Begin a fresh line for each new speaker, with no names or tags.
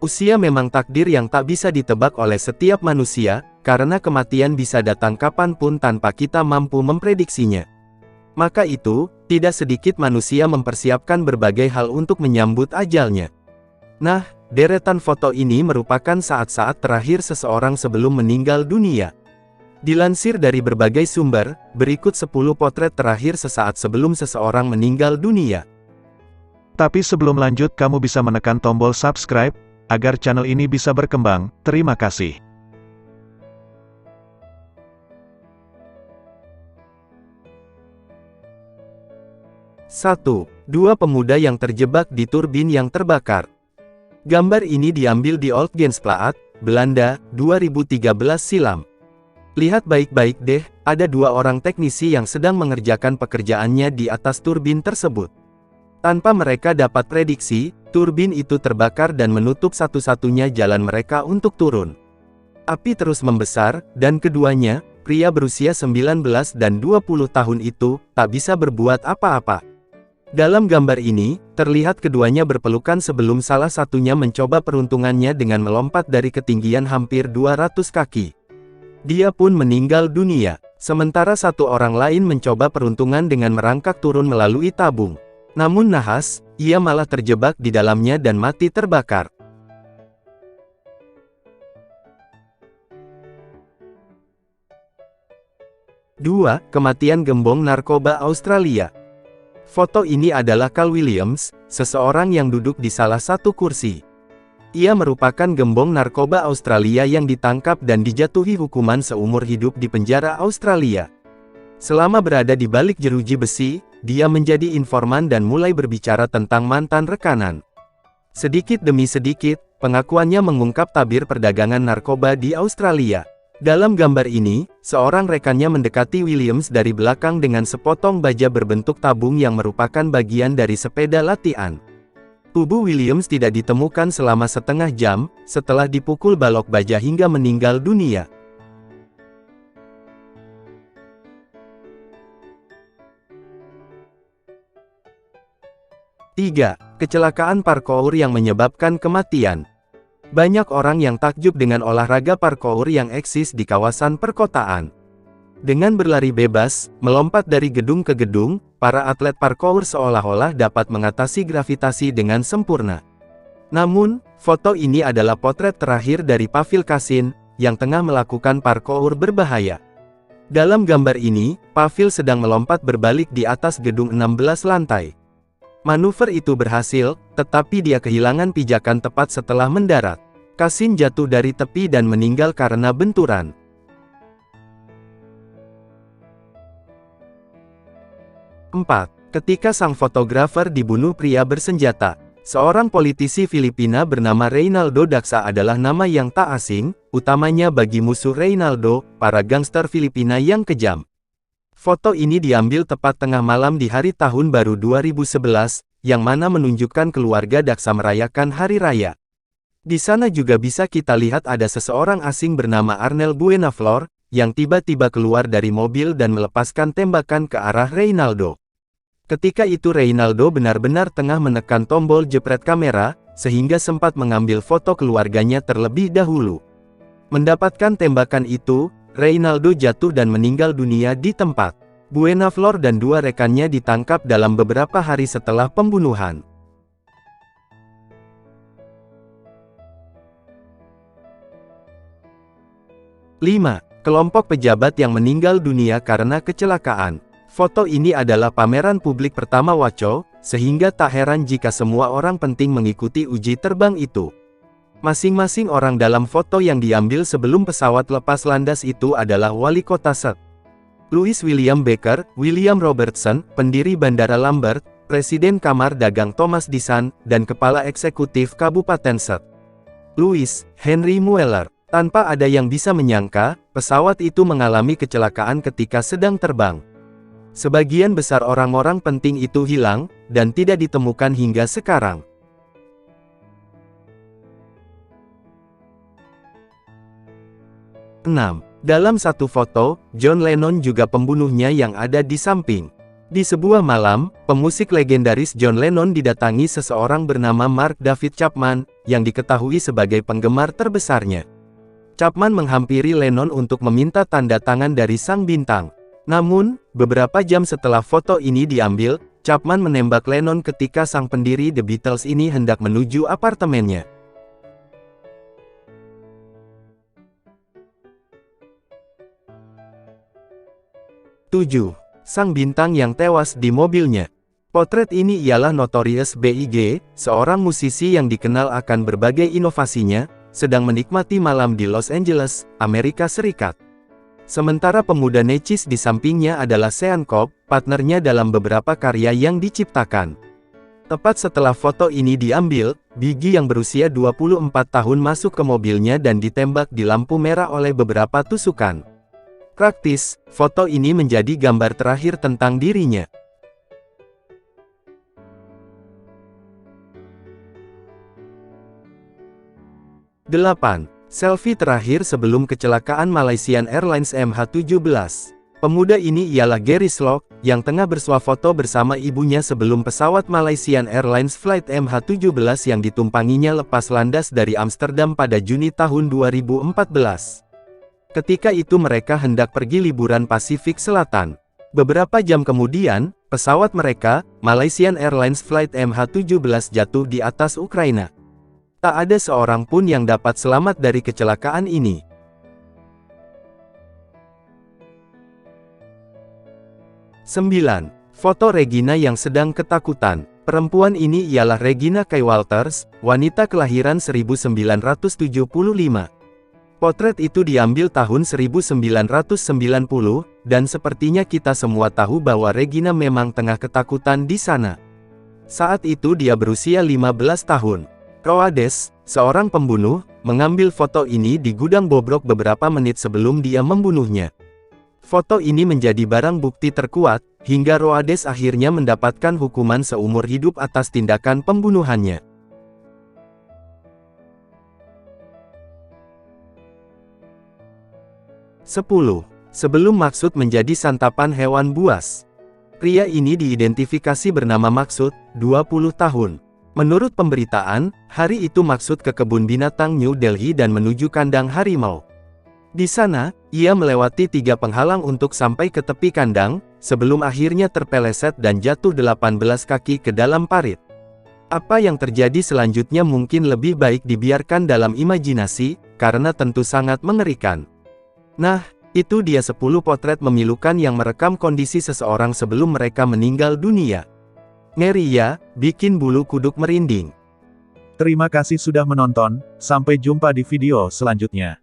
Usia memang takdir yang tak bisa ditebak oleh setiap manusia, karena kematian bisa datang kapanpun tanpa kita mampu memprediksinya. Maka itu, tidak sedikit manusia mempersiapkan berbagai hal untuk menyambut ajalnya. Nah, deretan foto ini merupakan saat-saat terakhir seseorang sebelum meninggal dunia. Dilansir dari berbagai sumber, berikut 10 potret terakhir sesaat sebelum seseorang meninggal dunia.
Tapi sebelum lanjut, kamu bisa menekan tombol subscribe, agar channel ini bisa berkembang. Terima kasih.
Satu, dua pemuda yang terjebak di turbin yang terbakar. Gambar ini diambil di Oldgensplaat, Belanda, 2013 silam. Lihat baik-baik deh, ada dua orang teknisi yang sedang mengerjakan pekerjaannya di atas turbin tersebut. Tanpa mereka dapat prediksi, turbin itu terbakar dan menutup satu-satunya jalan mereka untuk turun. Api terus membesar, dan keduanya, pria berusia 19 dan 20 tahun itu, tak bisa berbuat apa-apa. Dalam gambar ini, terlihat keduanya berpelukan sebelum salah satunya mencoba peruntungannya dengan melompat dari ketinggian hampir 200 kaki. Dia pun meninggal dunia, sementara satu orang lain mencoba peruntungan dengan merangkak turun melalui tabung. Namun nahas, ia malah terjebak di dalamnya dan mati terbakar. Dua, kematian gembong narkoba Australia. Foto ini adalah Cal Williams, seseorang yang duduk di salah satu kursi. Ia merupakan gembong narkoba Australia yang ditangkap dan dijatuhi hukuman seumur hidup di penjara Australia. Selama berada di balik jeruji besi, dia menjadi informan dan mulai berbicara tentang mantan rekanan. Sedikit demi sedikit, pengakuannya mengungkap tabir perdagangan narkoba di Australia. Dalam gambar ini, seorang rekannya mendekati Williams dari belakang dengan sepotong baja berbentuk tabung yang merupakan bagian dari sepeda latihan. Tubuh Williams tidak ditemukan selama setengah jam, setelah dipukul balok baja hingga meninggal dunia. Tiga, kecelakaan parkour yang menyebabkan kematian. Banyak orang yang takjub dengan olahraga parkour yang eksis di kawasan perkotaan. Dengan berlari bebas, melompat dari gedung ke gedung, para atlet parkour seolah-olah dapat mengatasi gravitasi dengan sempurna. Namun, foto ini adalah potret terakhir dari Pavel Kasin, yang tengah melakukan parkour berbahaya. Dalam gambar ini, Pavel sedang melompat berbalik di atas gedung 16 lantai. Manuver itu berhasil, tetapi dia kehilangan pijakan tepat setelah mendarat. Kasin jatuh dari tepi dan meninggal karena benturan. 4. Ketika sang fotografer dibunuh pria bersenjata. Seorang politisi Filipina bernama Reynaldo Daksa adalah nama yang tak asing, utamanya bagi musuh Reynaldo, para gangster Filipina yang kejam. Foto ini diambil tepat tengah malam di hari tahun baru 2011, yang mana menunjukkan keluarga Daksa merayakan hari raya. Di sana juga bisa kita lihat ada seseorang asing bernama Arnel Buenaflor, yang tiba-tiba keluar dari mobil dan melepaskan tembakan ke arah Reynaldo. Ketika itu Reynaldo benar-benar tengah menekan tombol jepret kamera, sehingga sempat mengambil foto keluarganya terlebih dahulu. Mendapatkan tembakan itu, Reynaldo jatuh dan meninggal dunia di tempat. Buenaflor dan dua rekannya ditangkap dalam beberapa hari setelah pembunuhan. 5. Kelompok pejabat yang meninggal dunia karena kecelakaan. Foto ini adalah pameran publik pertama Waco, sehingga tak heran jika semua orang penting mengikuti uji terbang itu. Masing-masing orang dalam foto yang diambil sebelum pesawat lepas landas itu adalah wali kota St. Louis William Baker, William Robertson, pendiri Bandara Lambert, Presiden Kamar Dagang Thomas Disan, dan Kepala Eksekutif Kabupaten St. Louis, Henry Mueller. Tanpa ada yang bisa menyangka, pesawat itu mengalami kecelakaan ketika sedang terbang. Sebagian besar orang-orang penting itu hilang, dan tidak ditemukan hingga sekarang. 6. Dalam satu foto, John Lennon juga pembunuhnya yang ada di samping. Di sebuah malam, pemusik legendaris John Lennon didatangi seseorang bernama Mark David Chapman, yang diketahui sebagai penggemar terbesarnya. Chapman menghampiri Lennon untuk meminta tanda tangan dari sang bintang. Namun, beberapa jam setelah foto ini diambil, Chapman menembak Lennon ketika sang pendiri The Beatles ini hendak menuju apartemennya. 7. Sang bintang yang tewas di mobilnya. Potret ini ialah Notorious B.I.G., seorang musisi yang dikenal akan berbagai inovasinya, sedang menikmati malam di Los Angeles, Amerika Serikat. Sementara pemuda necis di sampingnya adalah Sean Cobb, partnernya dalam beberapa karya yang diciptakan. Tepat setelah foto ini diambil, Biggie yang berusia 24 tahun masuk ke mobilnya dan ditembak di lampu merah oleh beberapa tusukan. Praktis, foto ini menjadi gambar terakhir tentang dirinya. Delapan. Selfie terakhir sebelum kecelakaan Malaysian Airlines MH17. Pemuda ini ialah Gary Slock, yang tengah bersuah foto bersama ibunya sebelum pesawat Malaysian Airlines Flight MH17 yang ditumpanginya lepas landas dari Amsterdam pada Juni tahun 2014. Ketika itu mereka hendak pergi liburan Pasifik Selatan. Beberapa jam kemudian, pesawat mereka, Malaysian Airlines Flight MH17 jatuh di atas Ukraina. Tak ada seorang pun yang dapat selamat dari kecelakaan ini. 9. Foto Regina yang sedang ketakutan. Perempuan ini ialah Regina Kay Walters, wanita kelahiran 1975. Potret itu diambil tahun 1990, dan sepertinya kita semua tahu bahwa Regina memang tengah ketakutan di sana. Saat itu dia berusia 15 tahun. Roades, seorang pembunuh, mengambil foto ini di gudang bobrok beberapa menit sebelum dia membunuhnya. Foto ini menjadi barang bukti terkuat, hingga Roades akhirnya mendapatkan hukuman seumur hidup atas tindakan pembunuhannya. 10. Sebelum Maksud menjadi santapan hewan buas. Pria ini diidentifikasi bernama Maksud, 20 tahun. Menurut pemberitaan, hari itu Maksud ke kebun binatang New Delhi dan menuju kandang harimau. Di sana, ia melewati 3 penghalang untuk sampai ke tepi kandang, sebelum akhirnya terpeleset dan jatuh 18 kaki ke dalam parit. Apa yang terjadi selanjutnya mungkin lebih baik dibiarkan dalam imajinasi, karena tentu sangat mengerikan. Nah, itu dia 10 potret memilukan yang merekam kondisi seseorang sebelum mereka meninggal dunia. Ngeri ya, bikin bulu kuduk merinding.
Terima kasih sudah menonton, sampai jumpa di video selanjutnya.